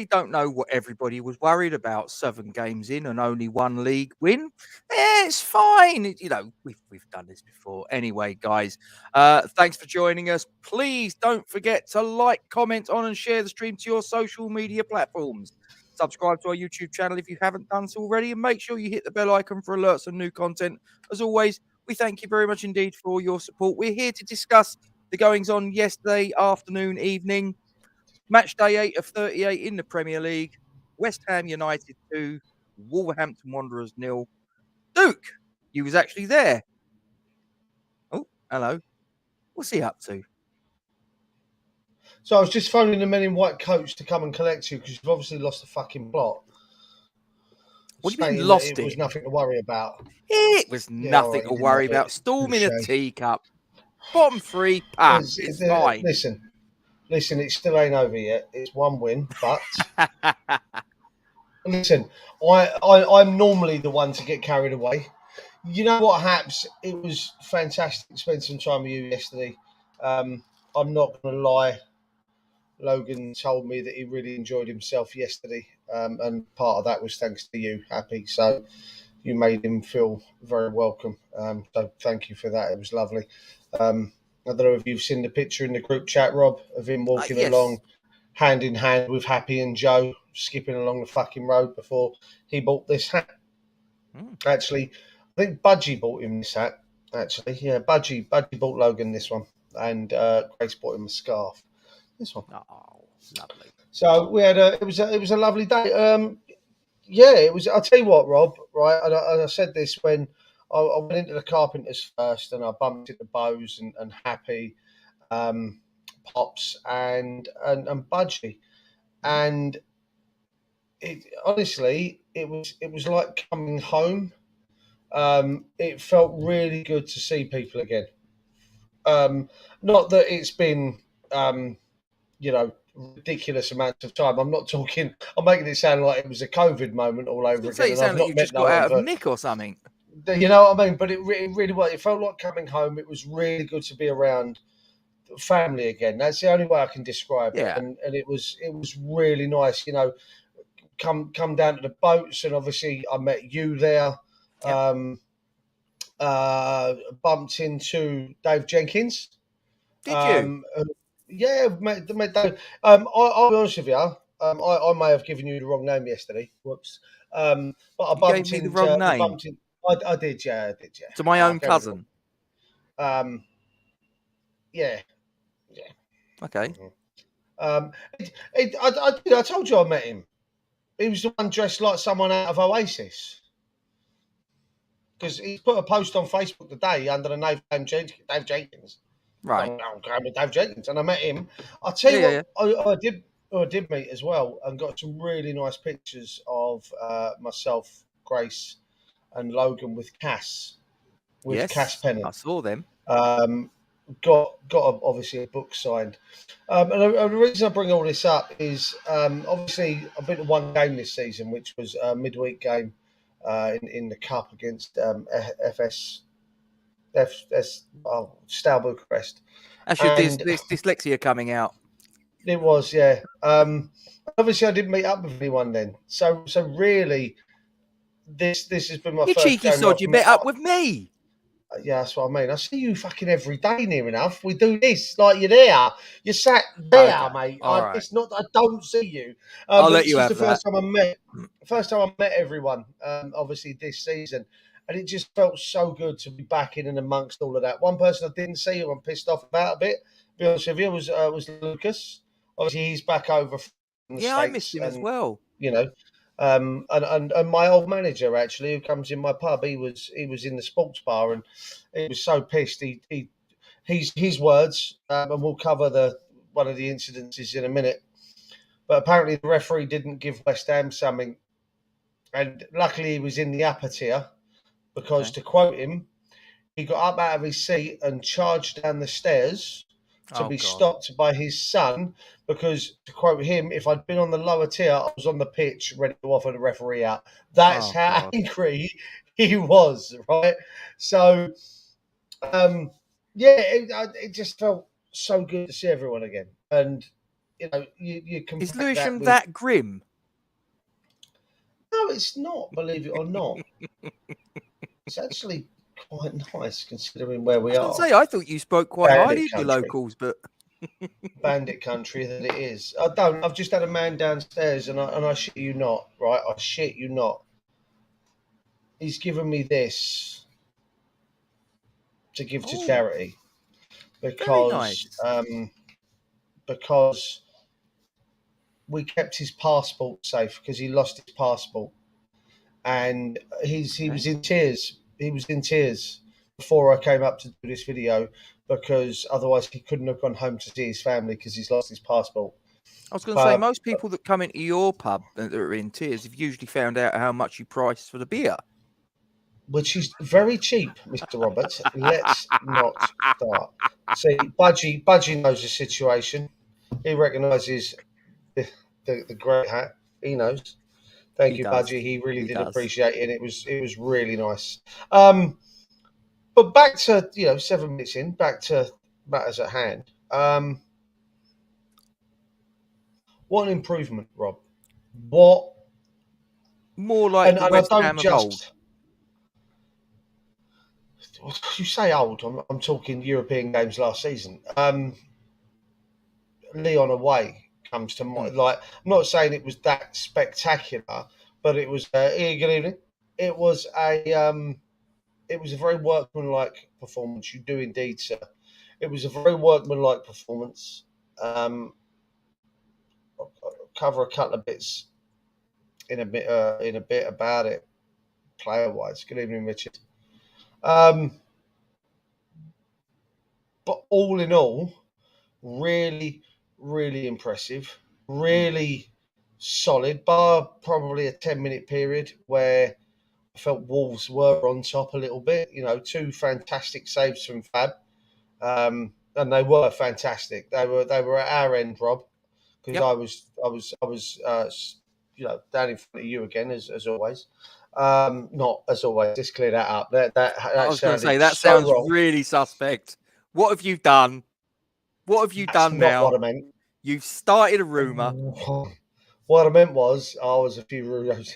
really don't know what everybody was worried about. 7 games in and only 1 league win. It's fine. We've done this before. Anyway, guys, thanks for joining us. Please don't forget to like, comment on, and share the stream to your social media platforms. Subscribe to our YouTube channel if you haven't done so already, and make sure you hit the bell icon for alerts on new content. As always, we thank you very much indeed for all your support. We're here to discuss the goings on yesterday afternoon, evening. Matchday 8 of 38 in the Premier League. West Ham United 2, Wolverhampton Wanderers 0. Duke, you was actually there. Oh, hello. What's he up to? So I was just phoning the men in white coats to come and collect you because you've obviously lost the fucking plot. What do you mean lost it? It was nothing to worry about. It was nothing to worry about. Storm in a teacup. Bottom 3, pass. It's fine. Listen, it still ain't over yet. It's 1 win, but listen, I'm normally the one to get carried away. You know what, Haps? It was fantastic to spend some time with you yesterday. I'm not going to lie. Logan told me that he really enjoyed himself yesterday, and part of that was thanks to you, Happy. So you made him feel very welcome. So thank you for that. It was lovely. I don't know if you've seen the picture in the group chat, Rob, of him walking along hand in hand with Happy and Joe, skipping along the fucking road before he bought this hat. Actually, I think Budgie bought him this hat. Actually, yeah, Budgie bought Logan this one, and Grace bought him a scarf. This one. Oh, lovely. So we had it was a lovely day. Yeah, it was. I'll tell you what, Rob. Right, and I said this when I went into the Carpenters first, and I bumped into Bose and Happy, Pops, and Budgie, and it honestly it was like coming home. It felt really good to see people again. Not that it's been ridiculous amounts of time. I'm not talking. I'm making it sound like it was a COVID moment all over again. It sounded like you just got out of Nick or something. You know what I mean? But it really was. It felt like coming home. It was really good to be around family again. That's the only way I can describe it. And it was really nice. Come down to the boats, and obviously I met you there. Yep. Bumped into Dave Jenkins. Did you? Yeah, mate. I'll be honest with you. I may have given you the wrong name yesterday. Whoops. But I bumped you gave me the wrong name. I did, yeah. To my own cousin. Yeah. Okay. I told you I met him. He was the one dressed like someone out of Oasis. Because he put a post on Facebook today under the name Dave Jenkins. Right. I'm going with Dave Jenkins, and I met him. I'll tell you what, I did meet as well, and got some really nice pictures of myself, Grace, and Logan with Cass, Cass Pennant. I saw them. Got obviously a book signed, and the reason I bring all this up is obviously I've been to 1 game this season, which was a midweek game in the cup against Steaua Bucharest. Actually, this dyslexia coming out. It was, yeah. Obviously, I didn't meet up with anyone then. So really, this has been my first game. You cheeky sod, you met up with me. Yeah, that's what I mean. I see you fucking every day near enough. We do this like you're there. You're sat there, mate. Right. It's not that I don't see you. I'll let you have the first time I met everyone, obviously this season. And it just felt so good to be back in and amongst all of that. One person I didn't see who I'm pissed off about a bit, to be honest with you, was Lucas. Obviously, he's back over from the States. I missed him as well. And my old manager actually, who comes in my pub, he was in the sports bar, and he was so pissed. His words, and we'll cover one of the incidences in a minute. But apparently, the referee didn't give West Ham something, and luckily he was in the upper tier. Because to quote him, he got up out of his seat and charged down the stairs to be stopped by his son. Because, to quote him, if I'd been on the lower tier, I was on the pitch ready to offer the referee out. That's how angry he was, right? So, it just felt so good to see everyone again. And you can. Is Lewisham that grim? No, it's not. Believe it or not, it's actually quite nice considering where we I was are. going to say, I thought you spoke quite Bandit highly of your country. locals, but Bandit country that it is. I don't. I've just had a man downstairs, and I shit you not, right? I shit you not. He's given me this to give to charity very nice. because we kept his passport safe because he lost his passport, and he was in tears. He was in tears before I came up to do this video because otherwise he couldn't have gone home to see his family because he's lost his passport. I was going to say, most people that come into your pub that are in tears have usually found out how much you price for the beer. Which is very cheap, Mr. Roberts. Let's not start. See, Budgie knows the situation. He recognises the great hat. He knows. Thank you, does. Budgie. He really did does. appreciate it. It was really nice. But back to 7 minutes in, back to matters at hand. What an improvement, Rob. What more like the West Ham of old. You say old. I'm talking European games last season. Leon away comes to mind. Like, I'm not saying it was that spectacular, but it was. Good evening. It was a very workmanlike performance. You do indeed, sir. It was a very workmanlike performance. I'll cover a couple of bits in a bit about it, player wise. Good evening, Richard. But all in all, really, really impressive, really solid, bar probably a 10-minute period where I felt Wolves were on top a little bit. 2 fantastic saves from Fab, and they were fantastic. They were at our end, Rob, because I was down in front of you again as always. Not as always. Just clear that up. That I was going to say that sounds really suspect. What have you done? What have you done now? Not what I meant. You've started a rumour. What I meant was I was a few rumours.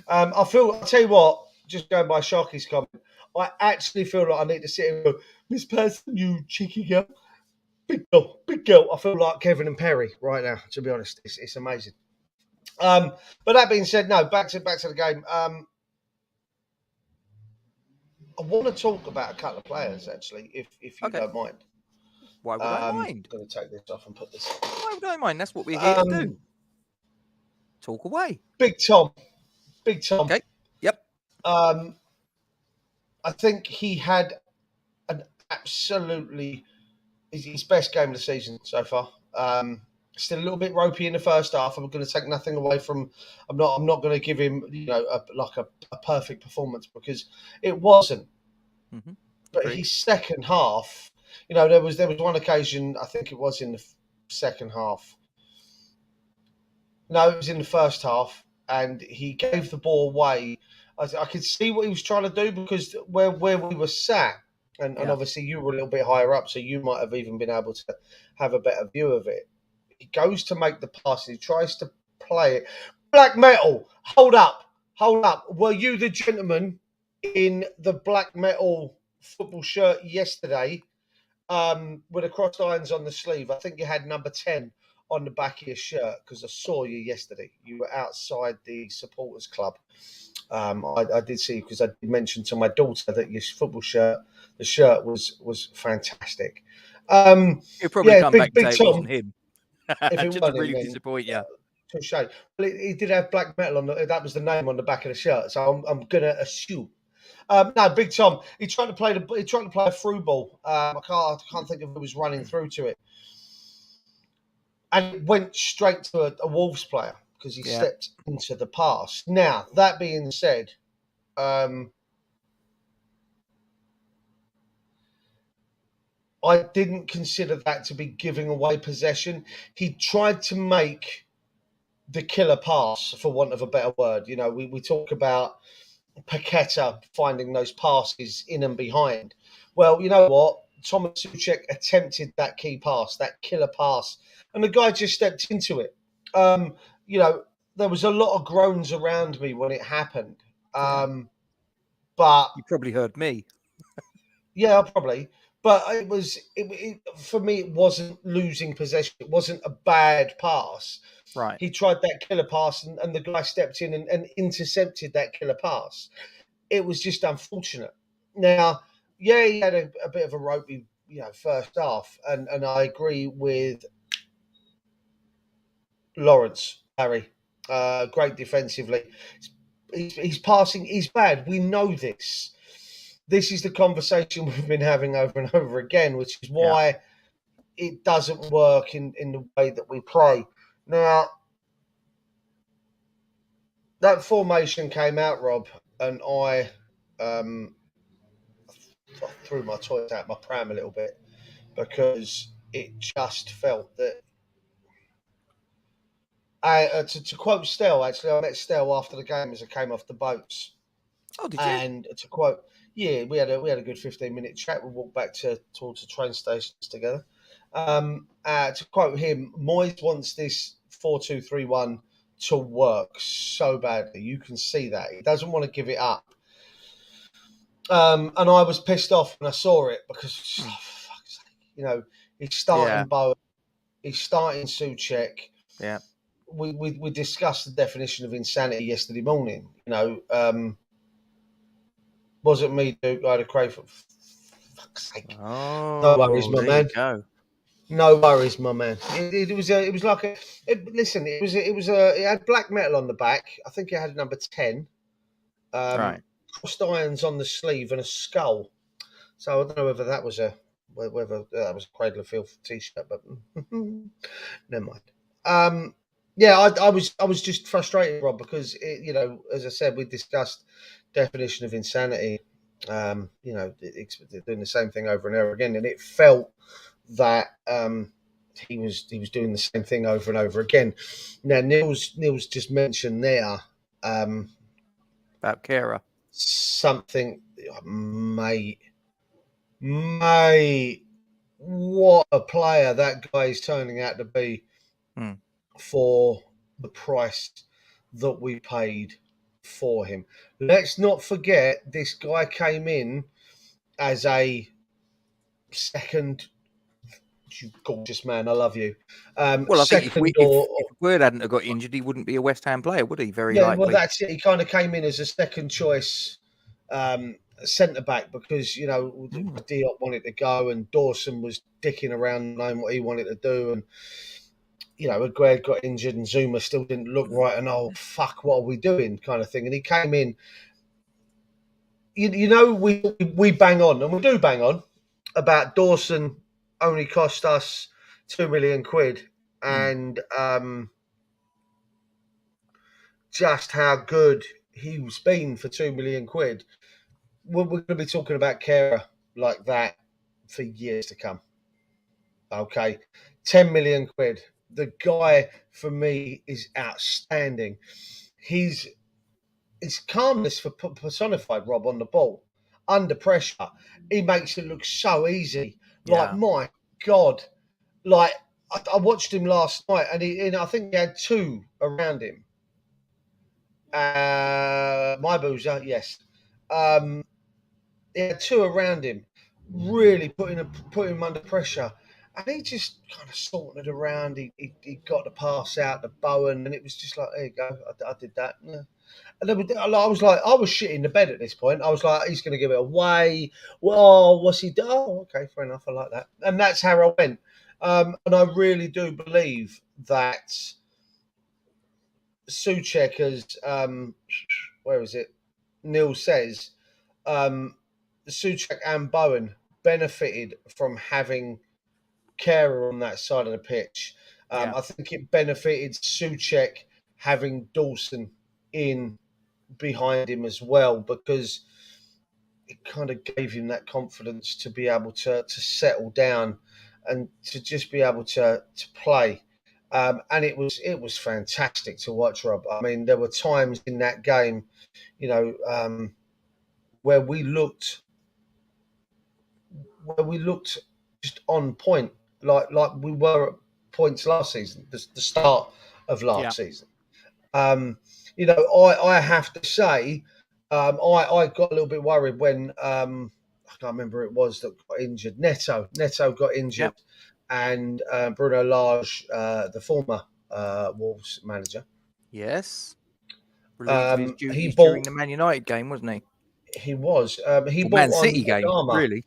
I'll tell you what, just going by Sharky's comment, I actually feel like I need to sit here and go, Miss Person, you cheeky girl. Big girl. I feel like Kevin and Perry right now, to be honest. It's amazing. But that being said, no, back to the game. I want to talk about a couple of players, actually, if you don't mind. Why would I mind? I'm going to take this off and put this. Why would I mind? That's what we're here to do. Talk away. Big Tom. Okay. Yep. I think he had an absolutely his best game of the season so far. Still a little bit ropey in the first half. I'm going to take nothing away from. I'm not going to give him a perfect performance because it wasn't. Mm-hmm. But his second half, there was one occasion, I think it was in the second half. No, it was in the first half, and he gave the ball away. I could see what he was trying to do because where we were sat, and obviously you were a little bit higher up, so you might have even been able to have a better view of it. He goes to make the pass, and he tries to play it. Black Metal, hold up. Were you the gentleman in the Black Metal football shirt yesterday with the crossed irons on the sleeve? I think you had number 10 on the back of your shirt because I saw you yesterday. You were outside the supporters club. I did see because I did mention to my daughter that your football shirt, the shirt was fantastic. He'll probably come back and say Tom, it wasn't him. If it just wasn't to really him, disappoint you. Touche. Well, he did have Black Metal on that was the name on the back of the shirt, so I'm gonna assume. No, Big Tom. He tried to play a through ball. I can't think of who was running through to it, and it went straight to a Wolves player because he stepped into the pass. Now that being said, I didn't consider that to be giving away possession. He tried to make the killer pass, for want of a better word. We talk about Paqueta finding those passes in and behind. Well, you know what? Thomas Souček attempted that key pass, that killer pass, and the guy just stepped into it. There was a lot of groans around me when it happened. But you probably heard me. Yeah, probably. But for me, it wasn't losing possession. It wasn't a bad pass. Right. He tried that killer pass, and the guy stepped in and intercepted that killer pass. It was just unfortunate. Now, yeah, he had a bit of a ropey, first half, and I agree with Lawrence, Harry. Great defensively. He's passing. He's bad. We know this. This is the conversation we've been having over and over again, which is why it doesn't work in the way that we play. Now, that formation came out, Rob, and I threw my toys out my pram a little bit because it just felt that. To quote Stell, actually, I met Stell after the game as I came off the boats. Oh, did you? And to quote, yeah, we had a good 15-minute chat. We walked back towards the train stations together. To quote him, Moyes wants this 4-2-3-1 to work so badly. You can see that he doesn't want to give it up. And I was pissed off when I saw it because, for fuck's sake, he's starting Bowen, he's starting Souček. Yeah. We discussed the definition of insanity yesterday morning. Wasn't me, Duke. I had a crave for fuck's sake. Oh, no worries, my man. Go. No worries, my man. It was like a. Listen, it had black metal on the back. I think it had number 10. Right. Crossed irons on the sleeve and a skull. So I don't know whether that was a Cradle of Filth t-shirt, but never mind. I was just frustrated, Rob, because as I said, we discussed definition of insanity. Doing the same thing over and over again, and it felt that he was doing the same thing over and over again. Now, Neil's just mentioned there about Kara something, mate. What a player that guy is turning out to be for the price that we paid for him. Let's not forget this guy came in as a second. You gorgeous man, I love you. Well, I think if Word hadn't have got injured, he wouldn't be a West Ham player, would he? Very likely. Well, that's it. He kind of came in as a second choice centre back because Diop wanted to go and Dawson was dicking around knowing what he wanted to do, and Aguerd got injured and Zuma still didn't look right, and fuck, what are we doing, kind of thing. And he came in. We bang on, and we do bang on about Dawson only cost us £2 million, and just how good he's been for £2 million. We're going to be talking about Kara like that for years to come. Okay, £10 million. The guy for me is outstanding. His calmness personified, Rob, on the ball under pressure. He makes it look so easy. Like, my God, like I watched him last night, and I think he had 2 around him. My boozer, yes. He had 2 around him, really putting him under pressure, and he just kind of sauntered around. He got the pass out to Bowen, and it was just like, there you go, I did that. Yeah. And then I was shitting the bed at this point. I was like, he's going to give it away. Well, what's he done? Oh, okay, fair enough. I like that. And that's how I went. And I really do believe that Souček has, where is it? Neil says, Souček and Bowen benefited from having Kara on that side of the pitch. I think it benefited Souček having Dawson in behind him as well, because it kind of gave him that confidence to be able to settle down and to just be able to play. And it was fantastic to watch, Rob. I mean, there were times in that game, where we looked where we looked just on point, like we were at points last season, the start of last season. You know, I have to say, I got a little bit worried when I can't remember who it was that got injured. Neto got injured, and Bruno Lage, the former Wolves manager, Yes, relieved of his duties bought. during the Man United game, wasn't he? He was. He Or bought Man on City game, Adama. really.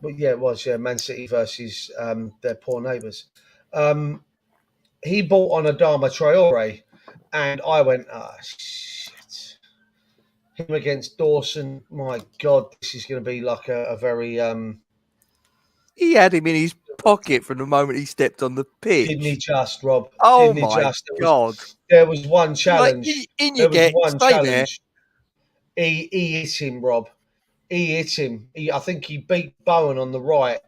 But yeah, it was. Yeah, Man City versus their poor neighbours. He bought on Adama Traore, and I went, shit. Him against Dawson. My God, this is going to be like a very. He had him in his pocket from the moment he stepped on the pitch. Didn't he just, Rob? Oh Didn't he my just? God! There was one challenge. Like, in There you was get, one stay challenge. He hit him, Rob. He hit him. I think he beat Bowen on the right,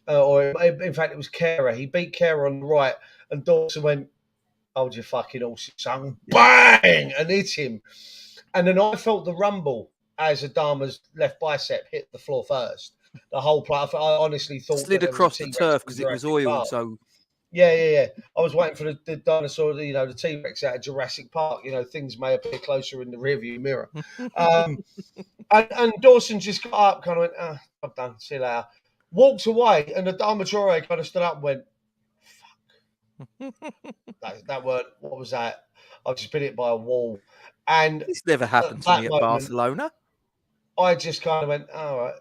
or in fact it was Kera. He beat Kera on the right, and Dawson went, "Hold your fucking horse's tongue!" Bang, and hit him. And then I felt the rumble as Adama's left bicep hit the floor first. The whole play. I honestly thought slid that there was a across the T-Rex turf in because it was Jurassic oiled. Park. So yeah. I was waiting for the dinosaur, the T-Rex out of Jurassic Park. You know, things may appear closer in the rearview mirror. And Dawson just got up, kind of went, I'm done, see you later. Walked away, and the Adama Traore kind of stood up and went, fuck. that weren't, what was that? I've just been hit by a wall. And this never happened to me at Barcelona. I just kind of went, all right,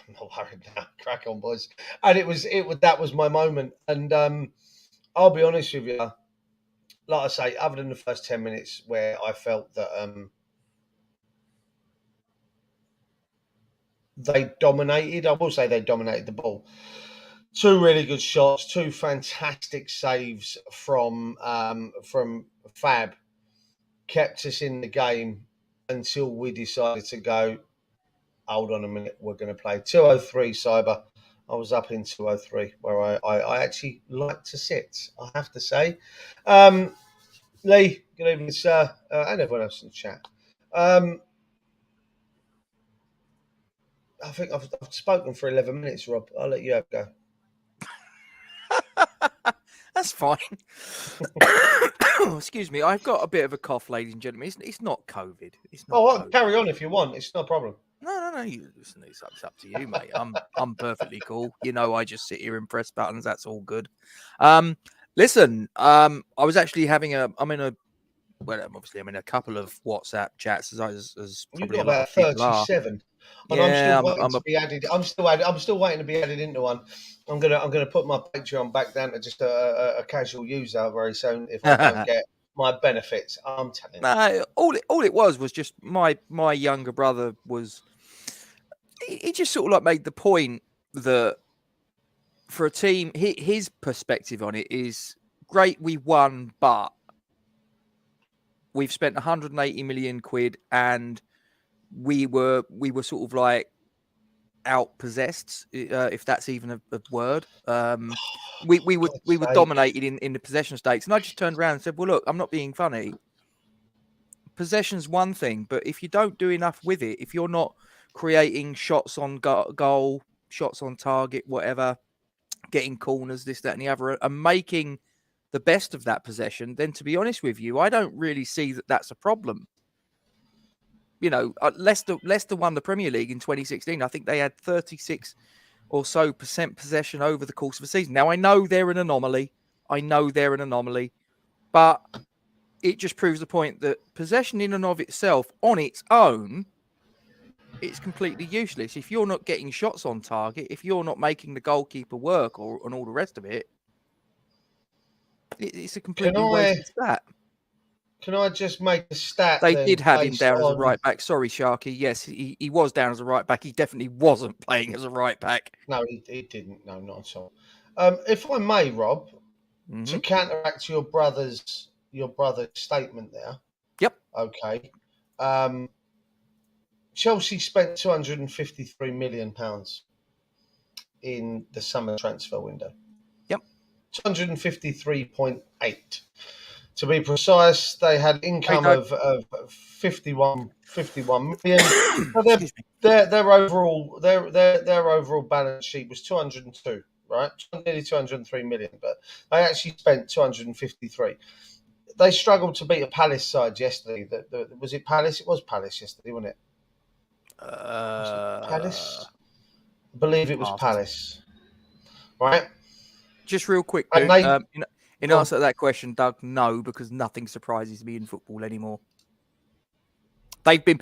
I'm not worried now. Crack on, boys. And that was my moment. And I'll be honest with you, like I say, other than the first 10 minutes where I felt that they dominated, I will say they dominated the ball. Two really good shots, two fantastic saves from Fab kept us in the game until we decided to go, hold on a minute, we're going to play 203 cyber. I was up in 203 where I actually like to sit, I have to say. Lee, good evening, sir, and everyone else in the chat. I think I've spoken for 11 minutes, Rob. I'll let you have a go. That's fine. Excuse me. I've got a bit of a cough, ladies and gentlemen. It's not COVID. It's not. I'll carry on if you want. It's no problem. No. Listen, it's up to you, mate. I'm perfectly cool. You know, I just sit here and press buttons. That's all good. Listen. I was actually having I'm in a couple of WhatsApp chats as probably You've got about 37. And yeah, I'm still waiting to be added. I'm still waiting to be added into one. I'm gonna put my Patreon back down to just a casual user very soon if I don't get my benefits. I'm telling you. No, all it was just my younger brother was. He just sort of like made the point that for a team, his perspective on it is great. We won, but we've spent 180 million quid, and we were sort of like outpossessed, if that's even a word. We were dominated in the possession stakes, and I just turned around and said, "Well, look, I'm not being funny. Possession's one thing, but if you don't do enough with it, if you're not creating shots on goal, shots on target, whatever, getting corners, this, that, and the other, and making the best of that possession, then to be honest with you, I don't really see that that's a problem." You know, Leicester won the Premier League in 2016. I think they had 36 or so % possession over the course of a season. Now, I know they're an anomaly. But it just proves the point that possession in and of itself, on its own, it's completely useless. If you're not getting shots on target, if you're not making the goalkeeper work and all the rest of it, it's a completely wasted stat. Can I just make a stat? They did have him down as a right back. Sorry, Sharky. Yes, he was down as a right back. He definitely wasn't playing as a right back. No, he didn't. No, not at all. If I may, Rob, to counteract your brother's statement there. Yep. Okay. Chelsea spent £253 million in the summer transfer window. Yep. 253.8. To be precise, they had income don't. of 51 million. So Excuse me. their overall balance sheet was 202, right? Nearly 203 million, but they actually spent 253. They struggled to beat a Palace side yesterday. Was it Palace? It was Palace yesterday, wasn't it? Was it Palace? I believe it was Pass. Palace. Right? Just real quick, And dude. they In answer to that question, Doug, no, because nothing surprises me in football anymore. They've been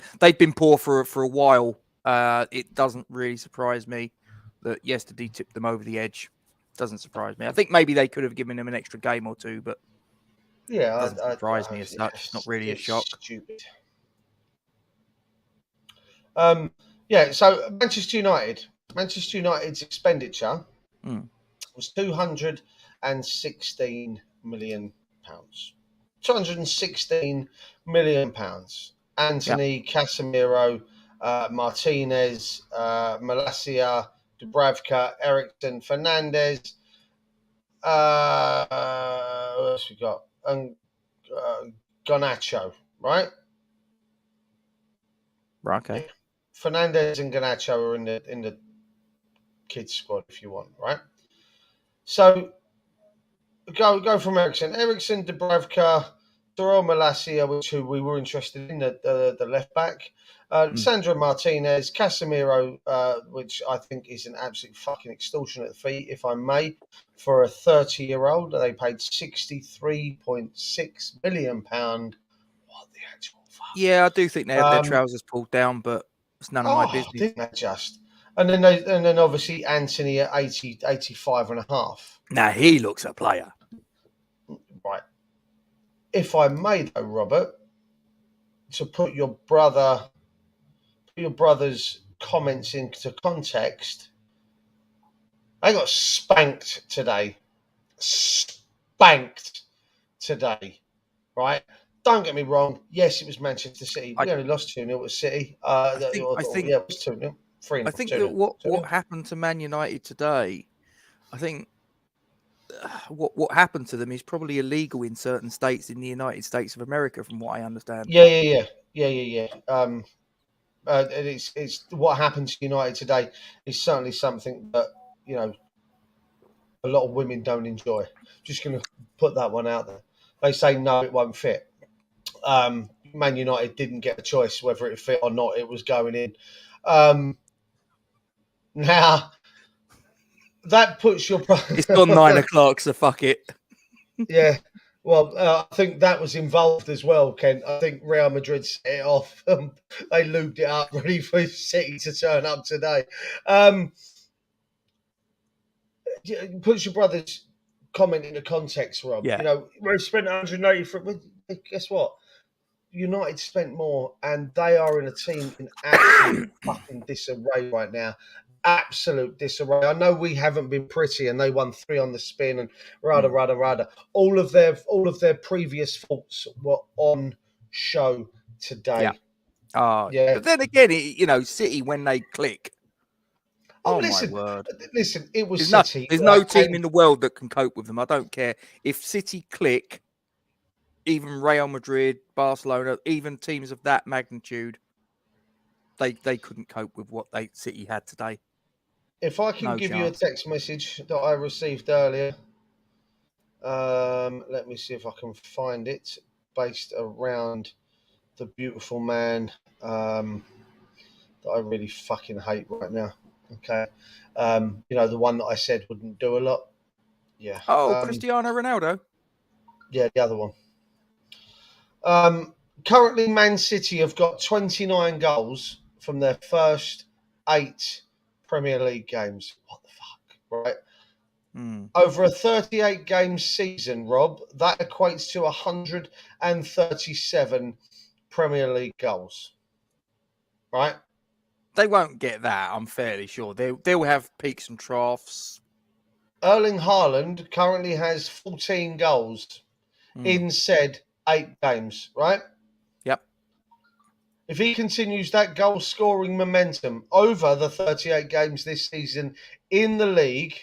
poor for a while. It doesn't really surprise me that yesterday tipped them over the edge. Doesn't surprise me. I think maybe they could have given them an extra game or two, but yeah, it doesn't surprise me as such. It's not really a shock. Stupid. So Manchester United's expenditure was £216 million. £216 million. Anthony, Casemiro, Martinez, Malacia, Dubravka, Ericsson, Fernandez. What else we got? And Garnacho, right? Right, okay. Fernandez and Garnacho are in the kids squad if you want, right? So go from Ericsson, Dubravka, Dorel Malacia, who we were interested in, the left back. Sandro Martinez, Casemiro, which I think is an absolute fucking extortionate fee, if I may, for a 30-year-old. They paid £63.6 million. What the actual fuck? Yeah, I do think they had their trousers pulled down, but it's none of my business. Didn't they just? And then obviously Anthony at 85 and a half. Now he looks a player. Right. If I may, though, Robert, to put your brother's comments into context, they got spanked today. Right? Don't get me wrong. Yes, it was Manchester City. We only lost 2-0 at City. I think it was 2-0. 3-0. I think that what happened to Man United today, I think what happened to them is probably illegal in certain states in the United States of America, from what I understand. Yeah. It's what happened to United today is certainly something that a lot of women don't enjoy. Just going to put that one out there. They say no, it won't fit. Man United didn't get a choice whether it fit or not. It was going in. Now that puts your. It's gone 9 o'clock, so fuck it. Yeah. Well, I think that was involved as well, Ken. I think Real Madrid set it off. They lubed it up, ready for City to turn up today. Puts your brother's comment into context, Rob. Yeah. We spent 180 for. Guess what? United spent more, and they are in a team in absolute fucking disarray right now. Absolute disarray. I know we haven't been pretty, and they won 3 on the spin, and rada. All of their previous faults were on show today. Yeah. But then again, City when they click. Listen, my word! Listen, it was City. There's no team in the world that can cope with them. I don't care if City click. Even Real Madrid, Barcelona, even teams of that magnitude, they couldn't cope with what City had today. If I can give you a text message that I received earlier, let me see if I can find it, based around the beautiful man that I really fucking hate right now. Okay, the one that I said wouldn't do a lot. Yeah. Cristiano Ronaldo. Yeah, the other one. Currently, Man City have got 29 goals from their first 8 Premier League games. What the fuck, right? Over a 38-game season, Rob, that equates to 137 Premier League goals. Right? They won't get that, I'm fairly sure. They'll have peaks and troughs. Erling Haaland currently has 14 goals in said 8 games, right? Yep. If he continues that goal-scoring momentum over the 38 games this season in the league,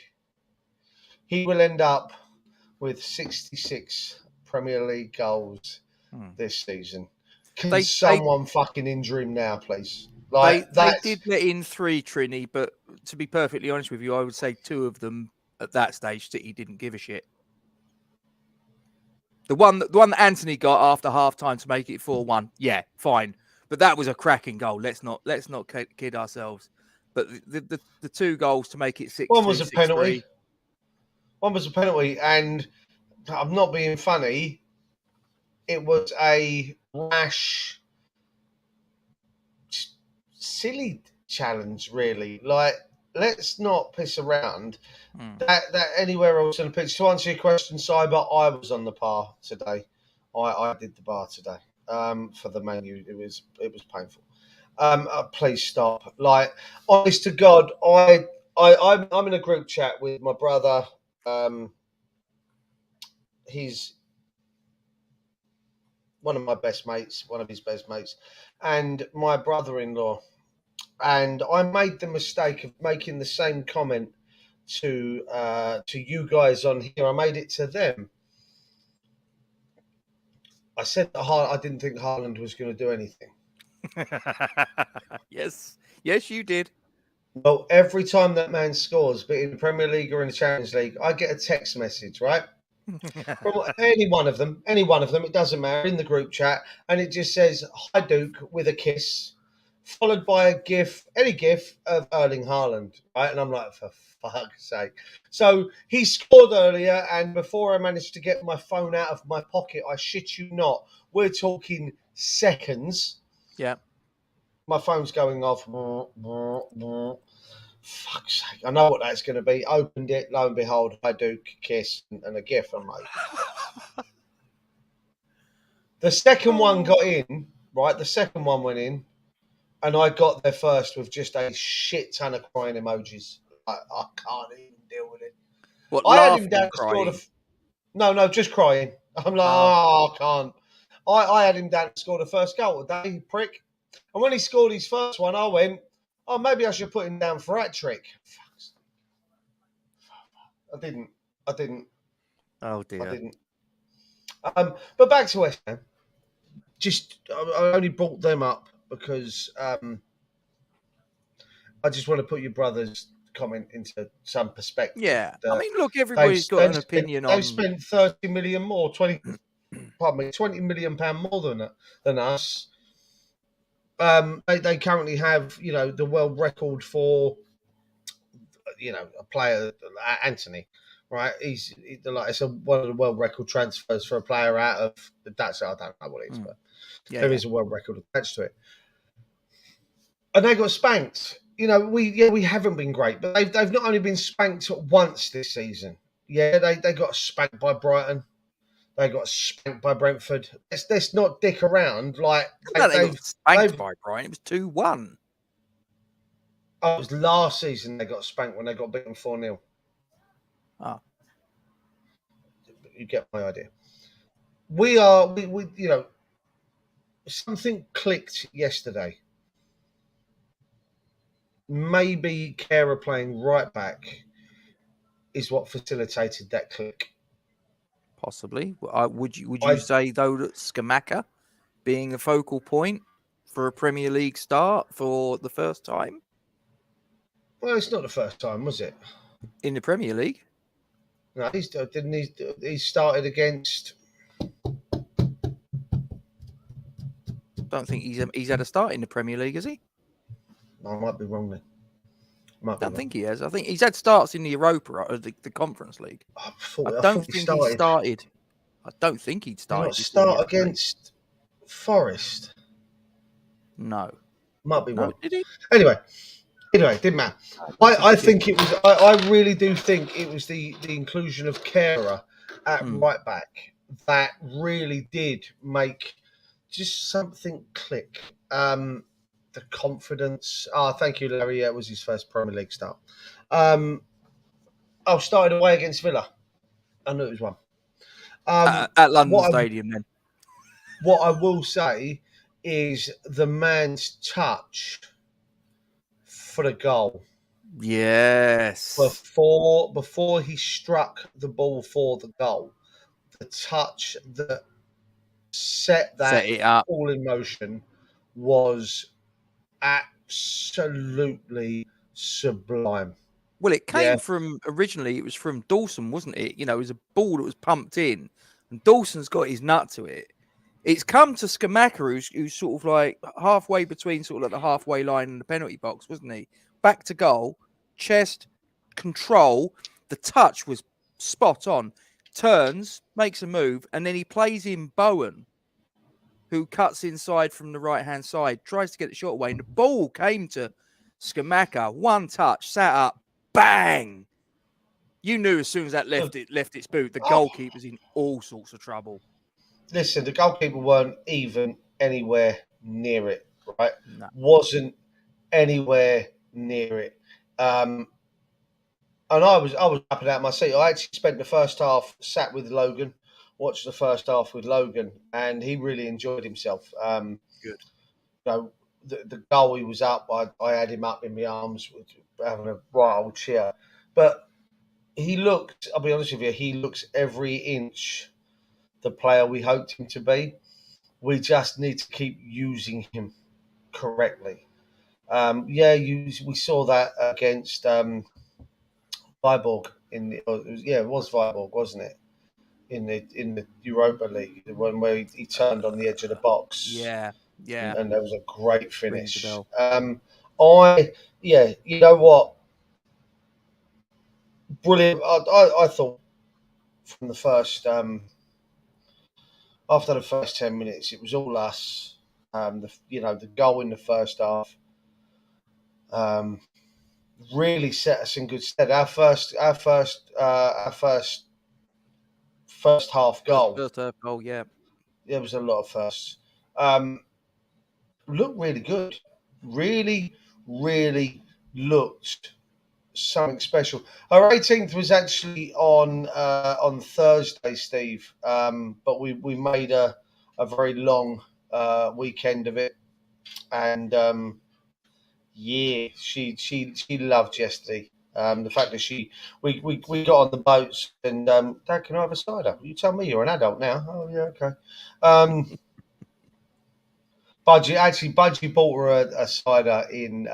he will end up with 66 Premier League goals this season. Can They someone fucking injure him now, please? they That's did let in 3, Trini, but to be perfectly honest with you, I would say 2 of them at that stage City didn't give a shit. The one that Anthony got after half time to make it 4-1, yeah, fine. But that was a cracking goal. Let's not kid ourselves. But the 2 goals to make it 6-2, one was a 6-3. penalty. One was a penalty, and I'm not being funny. It was a rash, silly challenge, really. Like, let's not piss around. That anywhere else on the pitch. To answer your question, Cyber, I was on the bar today. I did the bar today. For the menu, it was painful. Please stop. Like, honest to God, I'm in a group chat with my brother. He's one of my best mates, one of his best mates, and my brother-in-law. And I made the mistake of making the same comment to you guys on here. I made it to them. I said that I didn't think Haaland was going to do anything. Yes, you did. Well, every time that man scores, be it in the Premier League or in the Champions League, I get a text message, right? From any one of them, it doesn't matter, in the group chat, and it just says, "Hi Duke," with a kiss, followed by a GIF, any GIF of Erling Haaland, right? And I'm like, for fuck's sake. So he scored earlier, and before I managed to get my phone out of my pocket, I shit you not, we're talking seconds. Yeah. My phone's going off. Fuck's sake. I know what that's going to be. Opened it, lo and behold, I do kiss and a GIF. I'm like, the second one got in, right? The second one went in, and I got there first with just a shit ton of crying emojis. I can't even deal with it. What, I had laughing him down and to score crying? No, just crying. I'm like, I can't. I had him down to score the first goal today, prick. And when he scored his first one, I went, oh, maybe I should put him down for that trick. I didn't. Oh dear. I didn't. But back to West Ham. I only brought them up because I just want to put your brother's comment into some perspective. Yeah, I mean, look, everybody's got an opinion on. They've spent 30 million more, 20 million pound more than us. They currently have, the world record for, a player, Anthony, right? It's one of the world record transfers for a player out of the Dutch. I don't know what it is, but there is a world record attached to it. And they got spanked. We haven't been great, but they've not only been spanked once this season. Yeah, they got spanked by Brighton. They got spanked by Brentford. Let's not dick around. Like, they got spanked by Brighton. It was 2-1. Oh, it was last season they got spanked when they got beaten 4-0. Oh. You get my idea. We something clicked yesterday. Maybe Kara playing right back is what facilitated that click. Possibly. Would you say, though, that Scamacca being a focal point for a Premier League start for the first time? Well, it's not the first time, was it? In the Premier League? No, he started against. Don't think he's had a start in the Premier League, has he? I might be wrong then. I don't think he has. I think he's had starts in the Europa, or the Conference League. I don't think he started. I don't think he'd started. Did not start against Forest? No. Might be wrong. Did he? Anyway, didn't matter. I think it was. I really do think it was the inclusion of Kara at right back that really did make just something click. The confidence. Thank you, Larry. Yeah, it was his first Premier League start. Started away against Villa. I knew it was one. At London Stadium, then. What I will say is the man's touch for the goal. Yes. Before he struck the ball for the goal, the touch that set it up. all in motion was absolutely sublime. Well, it came Yeah. from originally. It was from Dawson, wasn't it? You know, it was a ball that was pumped in, and Dawson's got his nut to it. It's come to Scamacca, who's sort of like halfway between sort of like the halfway line and the penalty box, wasn't he? Back to goal, chest, control. The touch was spot on. Turns, makes a move, and then he plays in Bowen, who cuts inside from the right-hand side, tries to get the shot away, and the ball came to Scamacca. One touch, sat up, bang! You knew as soon as that left its boot, the goalkeeper's in all sorts of trouble. Listen, the goalkeeper weren't even anywhere near it, right? No. Wasn't anywhere near it. And I was up and out of my seat. I actually spent the first half sat with Logan, watched the first half with Logan, and he really enjoyed himself. Good. You know, the goal he was up, I had him up in my arms, having a right old cheer. But he looked, I'll be honest with you, he looks every inch the player we hoped him to be. We just need to keep using him correctly. We saw that against Viborg it was Viborg, wasn't it? In the Europa League, the one where he turned on the edge of the box. Yeah. And that was a great finish. You know what? Brilliant. I thought from the first after the first 10 minutes, it was all us. The goal in the first half really set us in good stead. Our first half goal. First half goal, yeah. There was a lot of firsts. Looked really good. Really, really looked something special. Our 18th was actually on Thursday, Steve. But we made a very long weekend of it, and she loved yesterday. The fact that we got on the boats and Dad, can I have a cider? You tell me, you're an adult now. Oh yeah, okay. Budgie bought her a cider in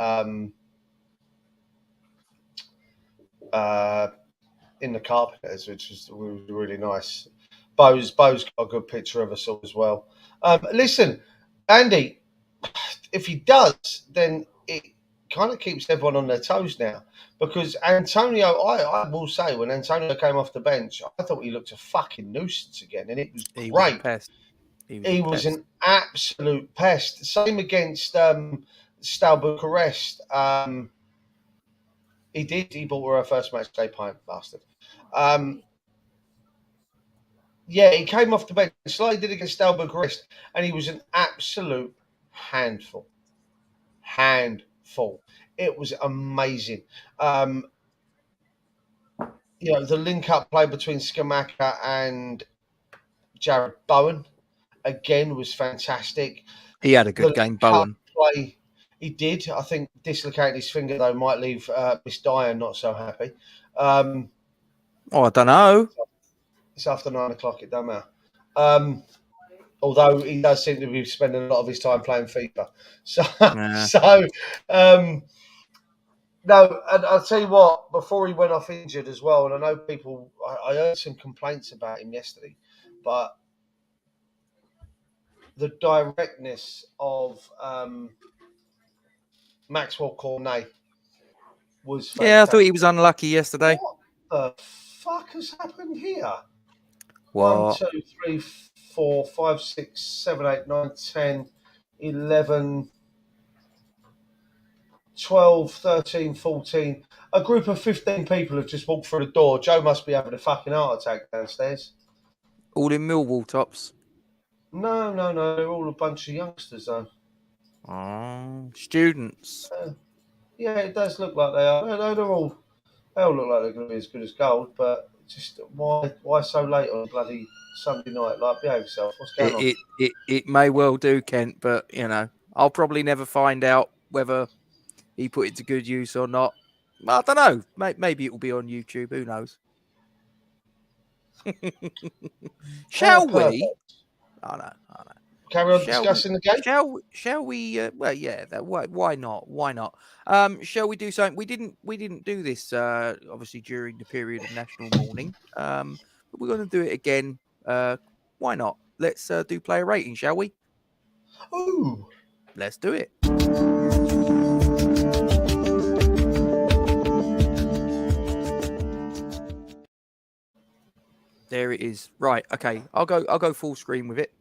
the Carpenters, which was really nice. Bo's got a good picture of us all as well. Listen, Andy, if he does, then it kind of keeps everyone on their toes now, because Antonio, I will say, when Antonio came off the bench, I thought he looked a fucking nuisance again, and it was great. Was a pest. He was an absolute pest. Same against Steaua Bucharest. He bought her first Matchday pint, bastard. He came off the bench like he did against Steaua Bucharest, and he was an absolute handful. It was amazing. The link-up play between Scamacca and Jared Bowen, again, was fantastic. He had a good game, Bowen. Play, he did. I think dislocating his finger, though, might leave Miss Dyer not so happy. I don't know. It's after 9 o'clock, it don't matter. Although he does seem to be spending a lot of his time playing FIFA. No, and I'll tell you what, before he went off injured as well, and I know people, I heard some complaints about him yesterday, but the directness of Maxwell Cornet was fantastic. Yeah, I thought he was unlucky yesterday. What the fuck has happened here? What? 1, 2, 3, 4, 5, 6, 7, 8, 9, 10, 11, 12, 13, 14. A group of 15 people have just walked through the door. Joe must be having a fucking heart attack downstairs. All in Millwall tops? No. They're all a bunch of youngsters, though. Oh, students. Yeah, it does look like they are. They all look like they're going to be as good as gold, but just why so late on a bloody Sunday night? Like, behave yourself. What's going on? It may well do, Kent, but, I'll probably never find out whether he put it to good use or not. I don't know. Maybe it will be on YouTube. Who knows? Shall we? I know. Carry on discussing the game. Shall we? Well, yeah. Why not? Why not? Shall we do something? We didn't do this obviously during the period of national mourning. But we're going to do it again. Why not? Let's do player rating, shall we? Ooh, let's do it. There it is. Right. Okay. I'll go full screen with it.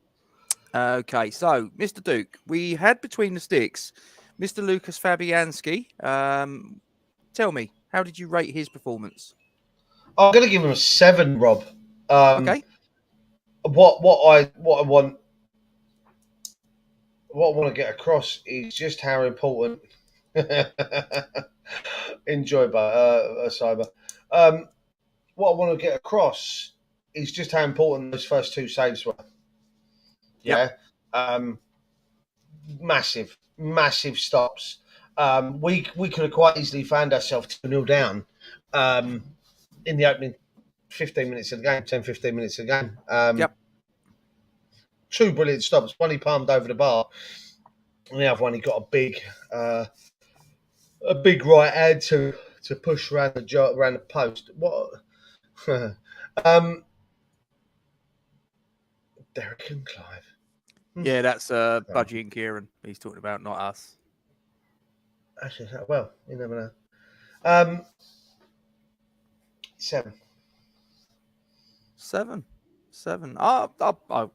Okay. So, Mr. Duke, we had between the sticks, Mr. Lucas Fabianski. Tell me, how did you rate his performance? I'm going to give him a 7, Rob. Okay. What I want to get across is just how important. Enjoy, Cyber. What I want to get across is just how important those first 2 saves were. Yeah. Yep. Massive stops. We could have quite easily found ourselves 2-0 down in the opening 15 minutes of the game, 10-15 minutes of the game. Yep. 2 brilliant stops. One he palmed over the bar, and the other one he got a big right hand to push around the post. What? Derek and Clive. Yeah, that's Budgie and Kieran he's talking about, not us. Actually, well, you never know. 7. I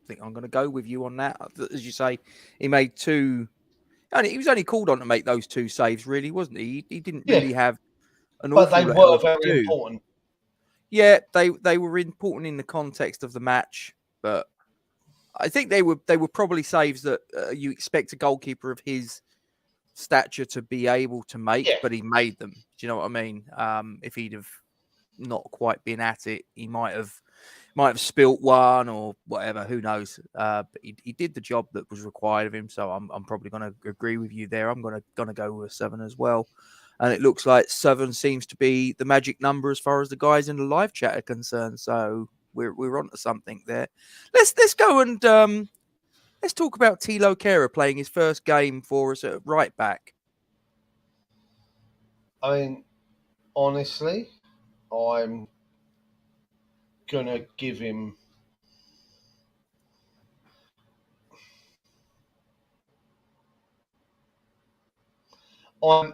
think I'm going to go with you on that. As you say, he made 2. And he was only called on to make those 2 saves, really, wasn't he? He didn't really have an awful lot else to do. But they were very important. Yeah, they were important in the context of the match, but I think they were probably saves that you expect a goalkeeper of his stature to be able to make, but he made them. Do you know what I mean? If he'd have not quite been at it, he might have spilt one or whatever. Who knows? But he did the job that was required of him. So I'm probably going to agree with you there. I'm going to go with a 7 as well. And it looks like 7 seems to be the magic number as far as the guys in the live chat are concerned. So we're onto something there. Let's go and let's talk about Thilo Kehrer playing his first game for us at right back. I mean, honestly, I'm gonna give him. I'm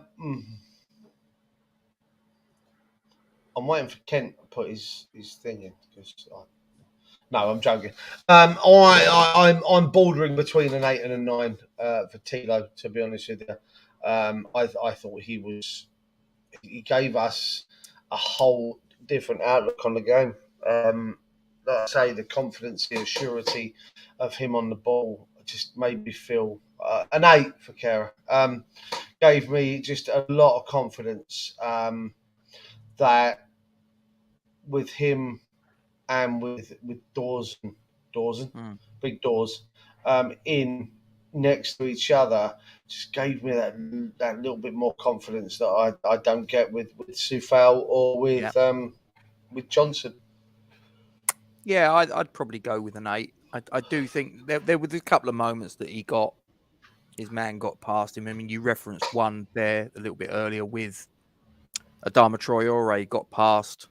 waiting for Kent to put his thing in because. No, I'm joking. I'm bordering between an 8 and a 9 for Thilo. To be honest with you, I thought he gave us a whole different outlook on the game. Like I say, the confidence, the surety of him on the ball just made me feel an 8 for Kehrer. Gave me just a lot of confidence that with him and with Dawson, big Dawes, in next to each other, just gave me that little bit more confidence that I don't get with Sufal or with Johnson. Yeah, I'd probably go with an 8. I do think there was a couple of moments that his man got past him. I mean, you referenced one there a little bit earlier with Adama Traore got past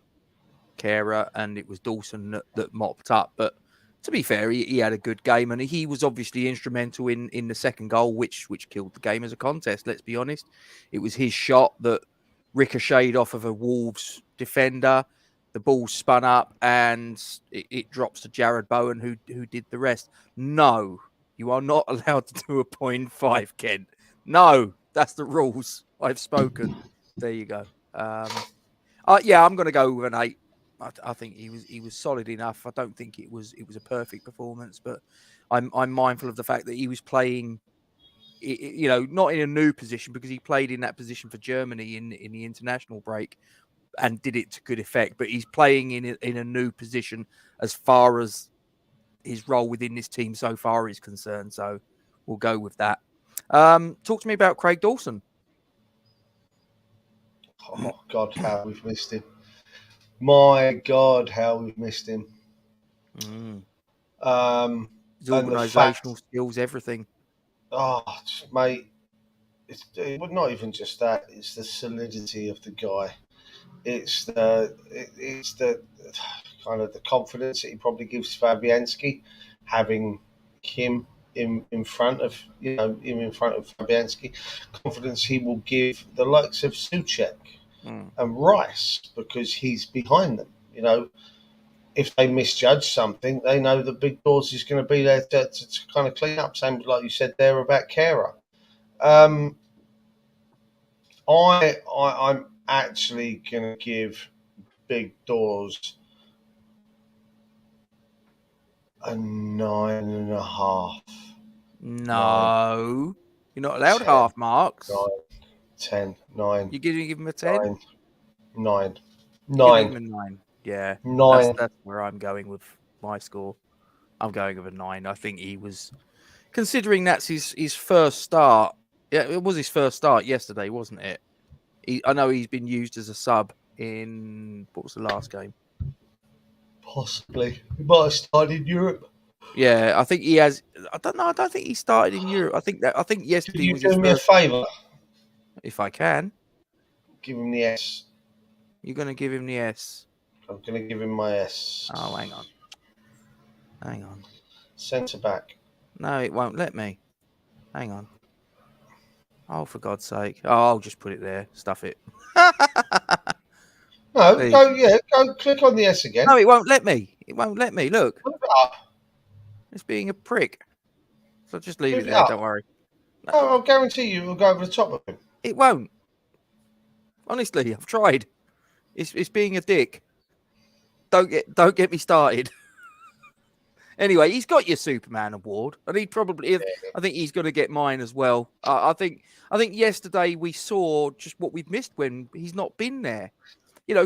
Kehrer and it was Dawson that mopped up. But to be fair, he had a good game and he was obviously instrumental in the second goal, which killed the game as a contest. Let's be honest. It was his shot that ricocheted off of a Wolves defender. The ball spun up and it drops to Jared Bowen, who did the rest. No, you are not allowed to do a 0.5, Kent. No, that's the rules. I've spoken. There you go. Yeah, I'm going to go with an 8. I think he was solid enough. I don't think it was a perfect performance, but I'm mindful of the fact that he was playing, not in a new position because he played in that position for Germany in the international break and did it to good effect. But he's playing in a new position as far as his role within this team so far is concerned. So we'll go with that. Talk to me about Craig Dawson. Oh God, how we've missed him! My God, how we've missed him. Mm. Um, His and the fact, organisational skills, everything. Mate, it would not even just that. It's the solidity of the guy. It's the kind of the confidence that he probably gives Fabianski, having him in front of him in front of Fabianski. Confidence he will give the likes of Souček and Rice because he's behind them. If they misjudge something, they know that Big Doors is going to be there to kind of clean up. Same like you said there about Kara. I'm actually going to give Big Doors a 9.5. No, you're not allowed 10, half marks. 9, 10, 9. You're going to give him a 10? 9. You're going to 9. give him a 9. Yeah, 9. that's where I'm going with my score. I'm going with a 9. I think he was, considering that's his first start. Yeah, it was his first start yesterday, wasn't it? I know he's been used as a sub in, what was the last game? Possibly. He might have started in Europe. Yeah, I think he has. I don't know. I don't think he started in Europe. I think Can yesterday you was his do me a first. favour? If I can, Give him the S. you're going to give him the S. I'm going to give him my S. Oh, hang on. Hang on. Centre back. No, it won't let me. Hang on. Oh, for God's sake. Oh, I'll just put it there. Stuff it. No, There you go click on the S again. No, it won't let me. It won't let me. Look, Move it up. it's being a prick. So just leave Move it it there. up. Don't worry. No, Oh, I'll guarantee you it'll go over the top of him. it won't. Honestly, I've tried. It's being a dick. Don't get me started. Anyway, he's got your Superman award, and he probably. I think he's going to get mine as well. I think yesterday we saw just what we've missed when he's not been there.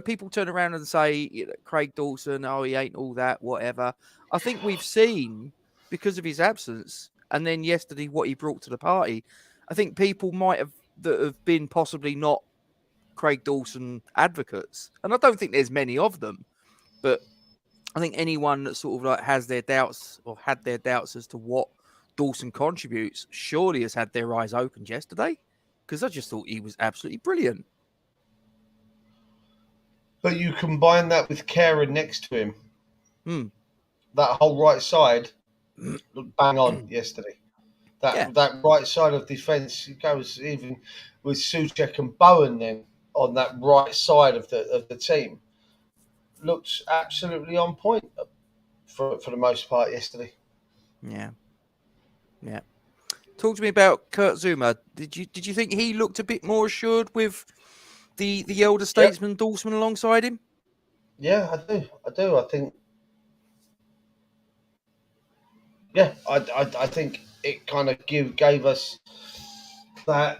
People turn around and say Craig Dawson, oh, he ain't all that, whatever. I think we've seen because of his absence, and then yesterday what he brought to the party. I think people might have that have been possibly not Craig Dawson advocates, and I don't think there's many of them, but I think anyone that sort of like has their doubts or had their doubts as to what Dawson contributes surely has had their eyes opened yesterday, because I just thought he was absolutely brilliant. But you combine that with Karen next to him. That whole right side looked bang on yesterday. That right side of defence goes even with Souček and Bowen then on that right side of the team. Looked absolutely on point for the most part yesterday. Yeah. Talk to me about Kurt Zuma. Did you think he looked a bit more assured with the elder statesman Dawson alongside him? Yeah, I do. I think. Yeah, I think it kind of gave us that.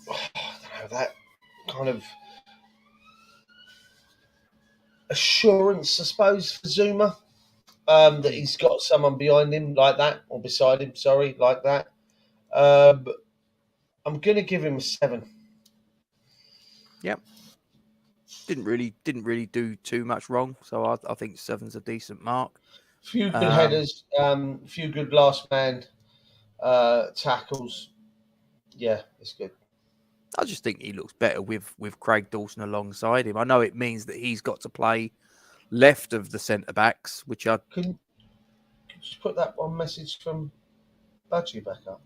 I don't know, that kind of assurance, I suppose, for Zuma. That he's got someone behind him like that, or beside him, sorry, like that. I'm going to give him a 7. Yep. Didn't really do too much wrong, so I think 7's a decent mark. Few good headers, few good last man tackles. Yeah, it's good. I just think he looks better with Craig Dawson alongside him. I know it means that he's got to play left of the centre backs, which I Could you just put that one message from Budgie back up?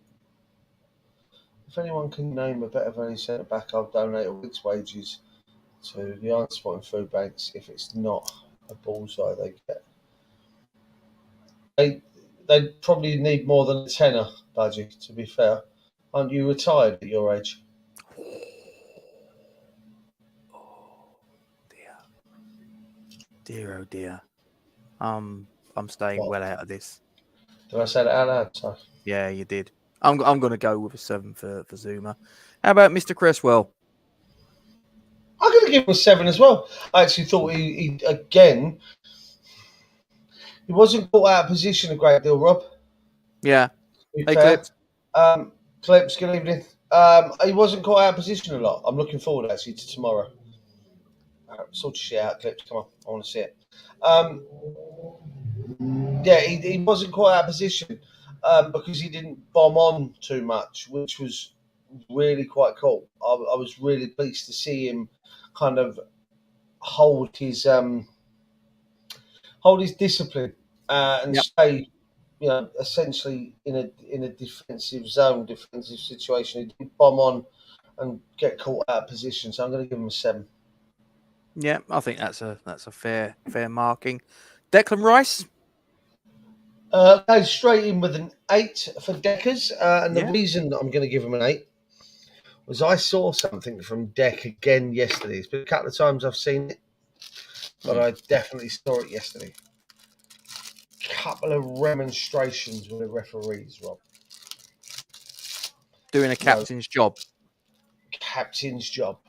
If anyone can name a better value centre back, I'll donate a week's wages to the Unspotted Food Banks. If it's not a bullseye, they get. They probably need more than a tenner, Budgie. To be fair, aren't you retired at your age? Dear, oh dear. I'm staying well out of this. Did I say that out loud? Sorry. Yeah, you did. I'm going to go with a 7 for Zuma. How about Mr. Cresswell? I'm going to give him a 7 as well. I actually thought he again, he wasn't caught out of position a great deal, Rob. Yeah. Hey, Clips. Clips, good evening. He wasn't caught out of position a lot. I'm looking forward actually to tomorrow. Sort of shit out, Clips. Come on, I want to see it. Yeah, he wasn't quite out of position because he didn't bomb on too much, which was really quite cool. I was really pleased to see him kind of hold his discipline and Yep. stay, essentially in a defensive zone, defensive situation. He didn't bomb on and get caught out of position. So I'm going to give him a 7. Yeah, I think that's a fair marking. Declan Rice. Go straight in with an 8 for Deckers, and the Yeah. reason I'm going to give him an 8 was I saw something from Deck again yesterday. It's been a couple of times I've seen it, but I definitely saw it yesterday. Couple of remonstrations with the referees, Rob. Doing a captain's job. Captain's job.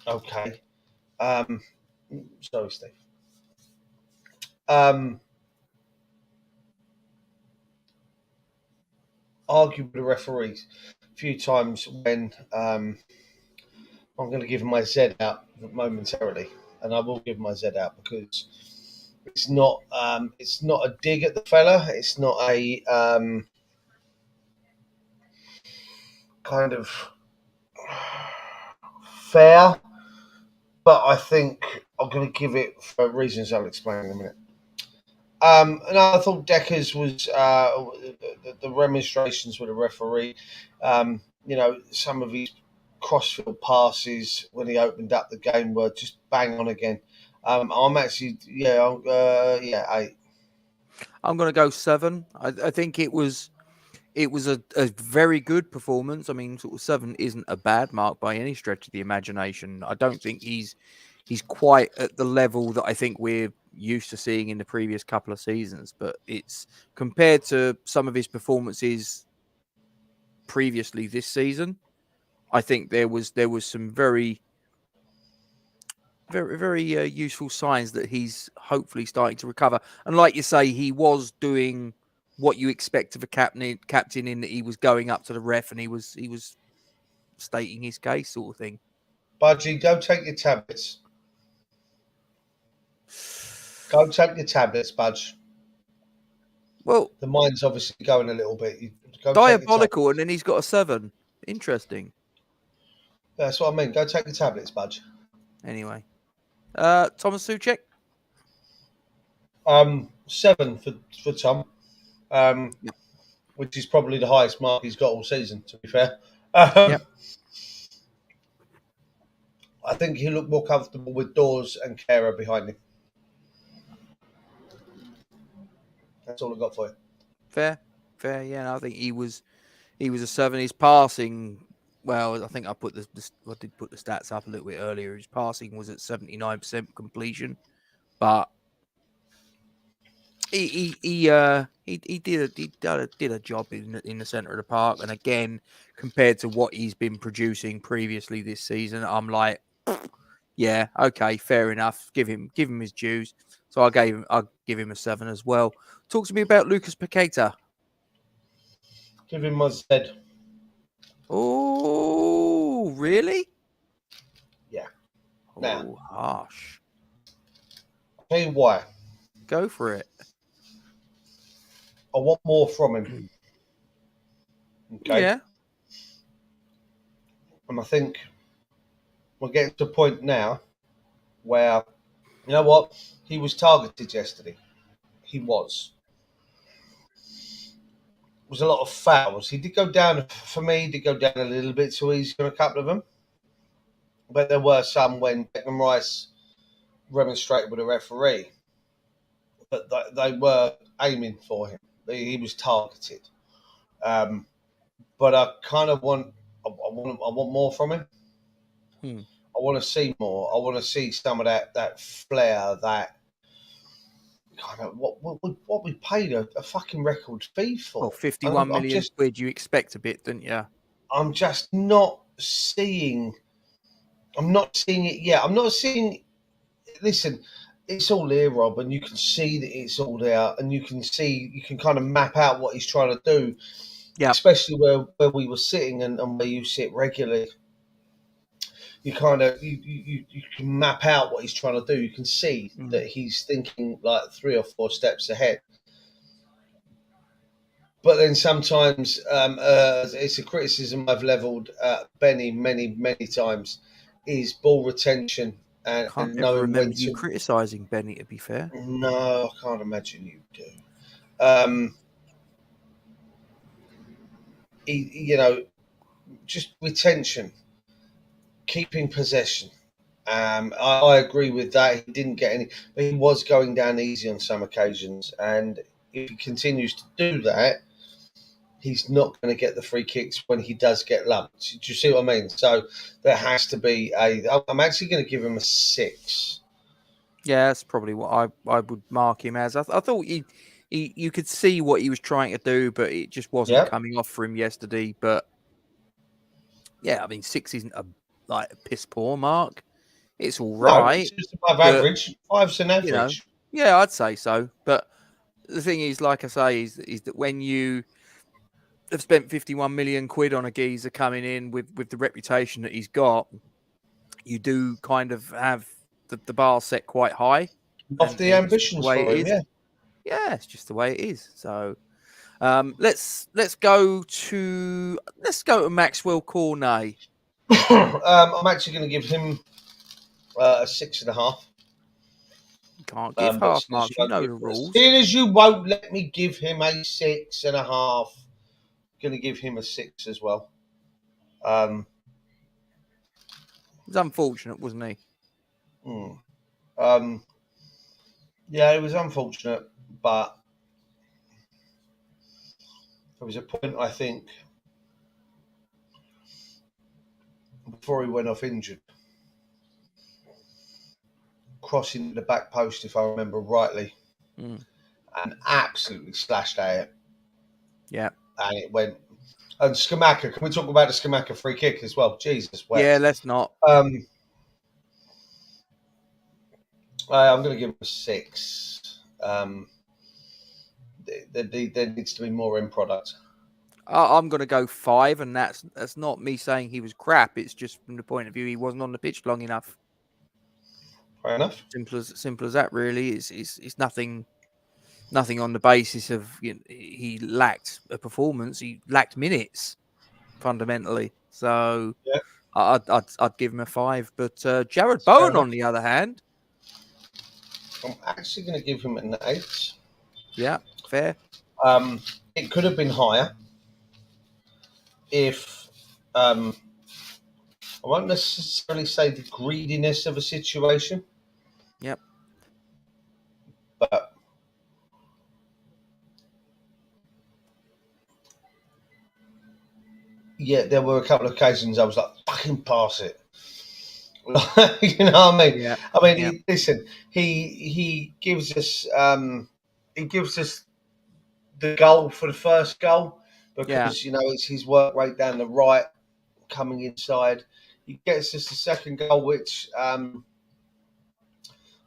Okay. Sorry, Steve. Argued with the referees a few times when I'm going to give my Z out momentarily, and I will give my Z out because it's not a dig at the fella. It's not a kind of fair, but I think I'm going to give it for reasons I'll explain in a minute. And I thought Deckers was the remonstrations with the referee. Some of his crossfield passes when he opened up the game were just bang on again. I'm actually 8. I'm going to go 7. I think it was a very good performance. I mean, sort of 7 isn't a bad mark by any stretch of the imagination. I don't think he's quite at the level that I think we're used to seeing in the previous couple of seasons, but it's compared to some of his performances previously this season. I think there was some very useful signs that he's hopefully starting to recover. And like you say, he was doing what you expect of a captain in that he was going up to the ref and he was stating his case, sort of thing. Budgie, go take your tablets. Go take your tablets, Budge. Well, the mind's obviously going a little bit. Diabolical, and then he's got a 7. Interesting. That's what I mean. Go take the tablets, Budge. Anyway, Thomas Souček. 7 for Tom, which is probably the highest mark he's got all season, to be fair. I think he looked more comfortable with Dawes and Kara behind him. That's all I got for you. Fair. Yeah, I think he was a 7. His passing, well, I think I did put the stats up a little bit earlier. His passing was at 79% completion, but he did a job in the center of the park. And again, compared to what he's been producing previously this season, I'm like, yeah, okay, fair enough. Give him his dues. So I'll give him a 7 as well. Talk to me about Lucas Paqueta. Give him my Z. Oh, really? Yeah. Now, harsh. I'll tell you why. Go for it. I want more from him. Okay. Yeah. And I think we're getting to a point now where, you know what? He was targeted yesterday. He was. There was a lot of fouls. He did go down, for me, he did go down a little bit too easy on a couple of them. But there were some when Declan Rice remonstrated with a referee. But they were aiming for him. He was targeted. But I kind of want more from him. I want to see more. I want to see some of that flair, that kind of what we paid a fucking record fee for. Well, 51 million quid. You expect a bit, didn't you? I'm just not seeing. I'm not seeing it yet. I'm not seeing. Listen, it's all there, Rob, and you can see that it's all there, and you can kind of map out what he's trying to do. Yeah. Especially where we were sitting and where you sit regularly. you kind of you can map out what he's trying to do. You can see that he's thinking like 3 or 4 steps ahead. But then sometimes it's a criticism I've levelled at Benny many times is ball retention and Can't ever knowing when remember you to. criticising Benny, to be fair. No, I can't imagine you do. Just retention, keeping possession. I agree with that. He didn't get any, but he was going down easy on some occasions. And if he continues to do that, he's not going to get the free kicks when he does get lumped. Do you see what I mean? So there has to be I'm actually going to give him a 6. Yeah, that's probably what I would mark him as. I thought you could see what he was trying to do, but it just wasn't coming off for him yesterday. But yeah, I mean, 6 isn't a piss poor mark. It's all right. No, it's just above average. 5's an average. Yeah, I'd say so. But the thing is, like I say, is that when you have spent 51 million quid on a geezer coming in with the reputation that he's got, you do kind of have the bar set quite high. Off the ambitions for him, yeah. Yeah, it's just the way it is. So let's go to Maxwell Cornet. I'm actually going to give him a 6.5. Can't give half marks. You know the rules. Seeing as you won't let me give him a 6.5, going to give him a 6 as well. It was unfortunate, wasn't he? Yeah, it was unfortunate, but there was a point, I think, before he went off injured, crossing the back post, if I remember rightly, and absolutely slashed at it. Yeah. And it went. And Scamacca, can we talk about the Scamacca free kick as well? Jesus, wept. Yeah, let's not. I'm going to give him a 6. There needs to be more end product. I'm going to go 5, and that's not me saying he was crap. It's just from the point of view he wasn't on the pitch long enough. Fair enough. Simple as that, really. It's nothing on the basis of he lacked a performance. He lacked minutes, fundamentally. So yeah. I'd give him a 5. But Jared Bowen, on the other hand, I'm actually going to give him an 8. Yeah, fair. It could have been higher if I won't necessarily say the greediness of a situation. Yep. But yeah, there were a couple of occasions I was like, fucking pass it. You know what I mean? Yeah. I mean, listen, he gives us the goal for the first goal because it's his work rate down the right, coming inside. He gets us the second goal, which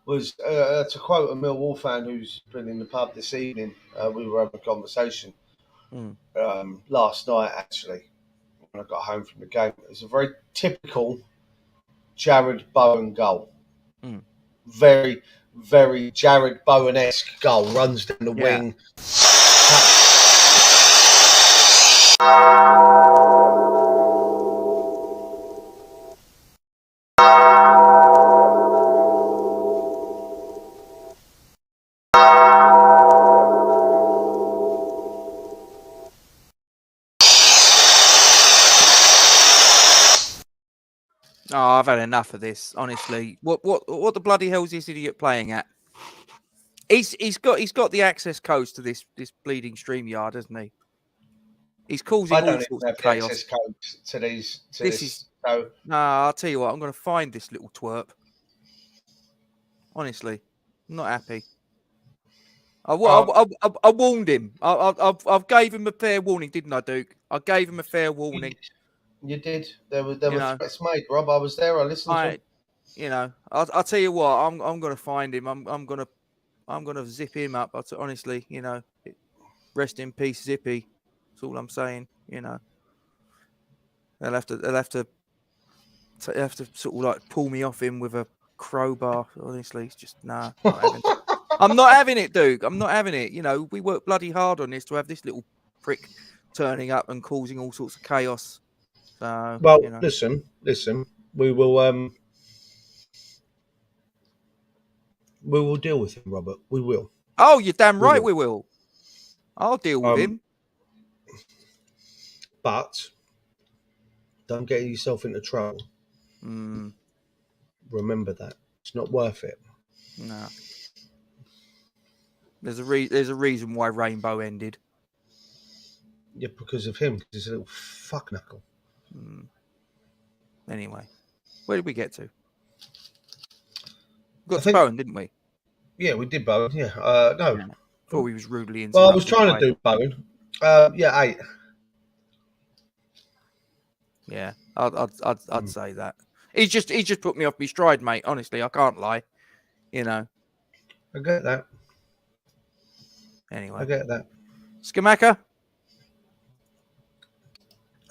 was to quote a Millwall fan who's been in the pub this evening. We were having a conversation last night, actually, when I got home from the game. It was a very typical Jared Bowen goal. Very, very Jared Bowen-esque goal. Runs down the wing. Oh, I've had enough of this, honestly. What the bloody hell is this idiot playing at? He's got the access codes to this bleeding StreamYard, hasn't he? He's causing all sorts of chaos. Access codes to this. I'll tell you what. I'm going to find this little twerp. Honestly, I'm not happy. I warned him. I gave him a fair warning, didn't I, Duke? I gave him a fair warning. You did. There were threats made, Rob. I was there. I listened to him. I'll tell you what. I'm going to find him. I'm going to zip him up. Honestly, rest in peace, Zippy. That's all I'm saying. They'll have to So you have to sort of like pull me off him with a crowbar. Honestly, it's just nah, not having it. I'm not having it, Duke. I'm not having it. You know, we work bloody hard on this to have this little prick turning up and causing all sorts of chaos. So, Well, you know. listen. We will deal with him, Robert. We will. Oh, you're damn We right will. we will. I'll deal with him. But don't get yourself into trouble. Mm, Remember that. It's not worth it. no. There's a reason why Rainbow ended. Yeah, because of him. Because he's a little fuck knuckle. Anyway, where did we get to? We got I to think- Bowen, didn't we? Yeah, we did Bowen. Yeah. No. Yeah. Before we was rudely interrupted. Well, I was trying to do Bowen. Yeah, 8. Yeah, I'd say that. He's just put me off my stride, mate. Honestly, I can't lie. You know. I get that. Anyway, I get that. Scamacca.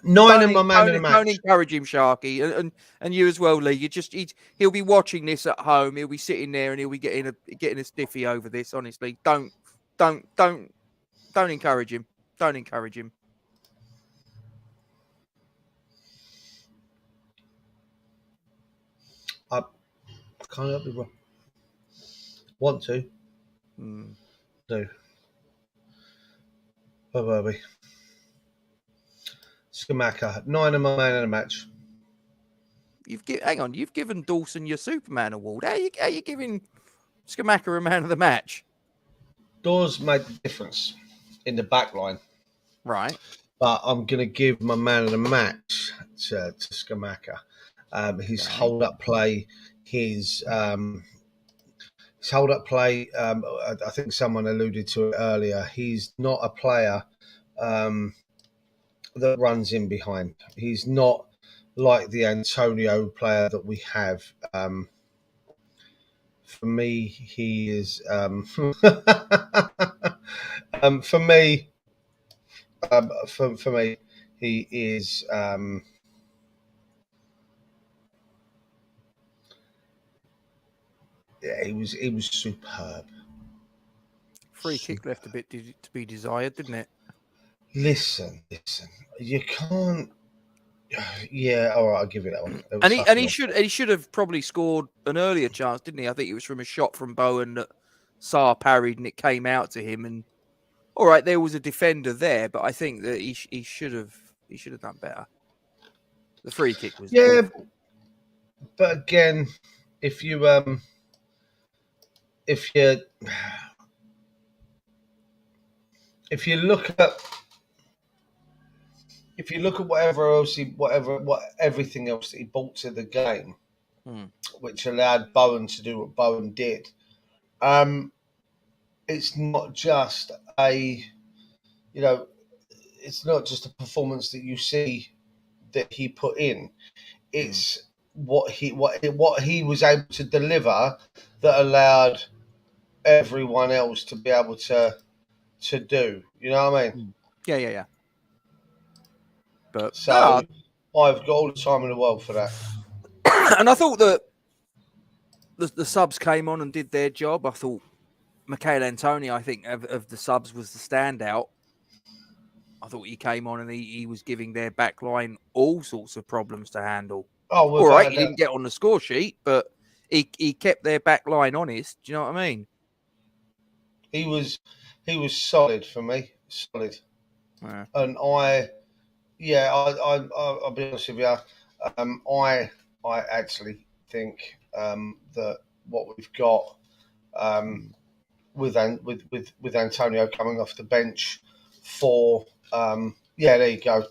9 and my man in the Don't match. encourage him, Sharky, and you as well, Lee. He'll be watching this at home. He'll be sitting there and he'll be getting a stiffy over this. Honestly, don't encourage him. Don't encourage him. I can't help it, bro. Want to? No. Bye. Scamacca. 9 and my man in the match. Hang on. You've given Dawson your Superman award. How you giving Scamacca a man of the match? Dawes made the difference in the back line. Right. But I'm going to give my man of the match to Scamacca. His hold-up play, his hold-up play, I think someone alluded to it earlier. He's not a player that runs in behind. He's not like the Antonio player that we have. For me, he is. For me, he is. Yeah, he was superb. Free kick left a bit to be desired, didn't it? Listen. You can't. Yeah, all right, I'll give you that one. And he should have probably scored an earlier chance, didn't he? I think it was from a shot from Bowen that Sarr parried and it came out to him. And all right, there was a defender there, but I think that he should have done better. The free kick was awful. But again, if you look at everything else that he brought to the game, which allowed Bowen to do what Bowen did, it's not just a performance that you see that he put in. It's what he was able to deliver that allowed everyone else to be able to do. You know what I mean? Yeah. But so I've got all the time in the world for that. And I thought that the subs came on and did their job. I thought Michael Antonio, I think, of the subs was the standout. I thought he came on and he was giving their back line all sorts of problems to handle. Oh, all right, he didn't get on the score sheet, but he kept their back line honest. Do you know what I mean? He was solid for me, solid. Yeah. And I'll be honest with you. I actually think that what we've got with Antonio coming off the bench for there you go.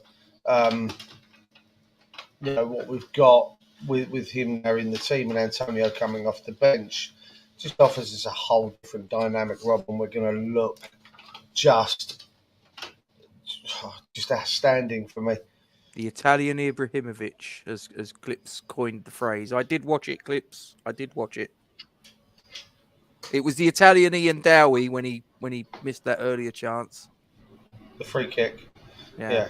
What we've got with him there in the team and Antonio coming off the bench just offers us a whole different dynamic, Rob, and we're going to look just outstanding for me. The Italian Ibrahimovic, as Clips coined the phrase. I did watch it, Clips. I did watch it. It was the Italian Ian Dowie when he missed that earlier chance. The free kick. Yeah.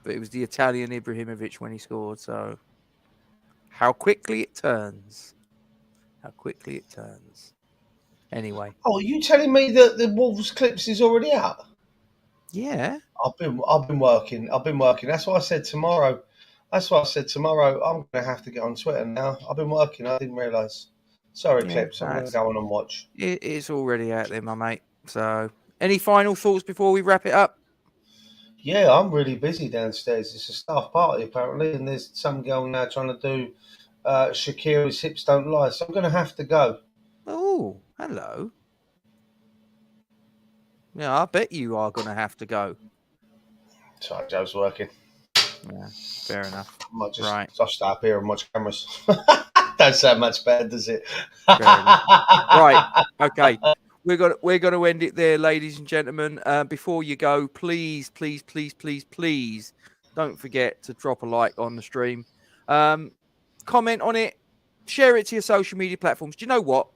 But it was the Italian Ibrahimovic when he scored, so How quickly it turns. How quickly it turns. Anyway. Oh, are you telling me that the Wolves clips is already out? Yeah. I've been working. That's why I said tomorrow. I'm going to have to get on Twitter now. I've been working. I didn't realise. Sorry, Yeah, clips. I'm going to go on and watch. It is already out there, my mate. So, any final thoughts before we wrap it up? Yeah, I'm really busy downstairs. It's a staff party apparently, and there's some girl now trying to do Shakira's Hips Don't Lie. So I'm going to have to go. Oh, hello. Yeah, I bet you are going to have to go. Sorry, Joe's working. Yeah, fair enough. I might just Right. I'll stay up here and watch cameras. Don't sound much better, does it? Fair enough. Right. Okay. We're gonna end it there, ladies and gentlemen. Before you go, please don't forget to drop a like on the stream. Comment on it, share it to your social media platforms. Do you know what?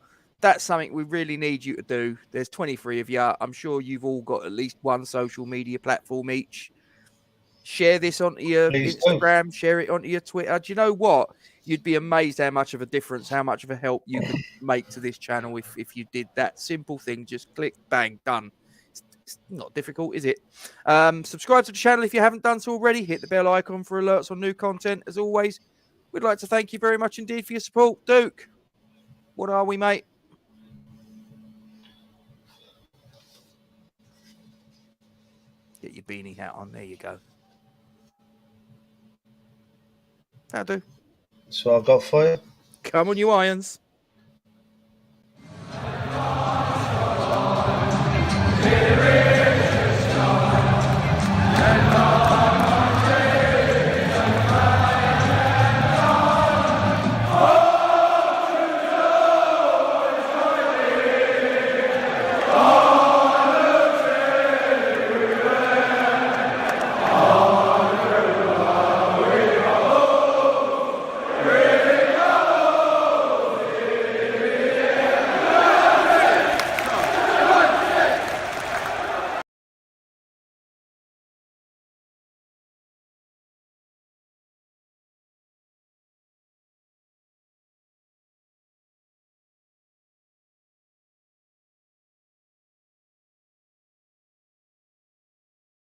That's something we really need you to do. There's 23 of you. I'm sure you've all got at least one social media platform each. Share this onto your Please do. Instagram, share it onto your Twitter. Do you know what? You'd be amazed how much of a difference, how much of a help you could make to this channel if you did that simple thing. Just click, bang, done. It's not difficult, is it? Subscribe to the channel if you haven't done so already. Hit the bell icon for alerts on new content. As always, we'd like to thank you very much indeed for your support. Duke, what are we, mate? Get your beanie hat on. There you go. That'll do. So I've got for you. Come on, you irons.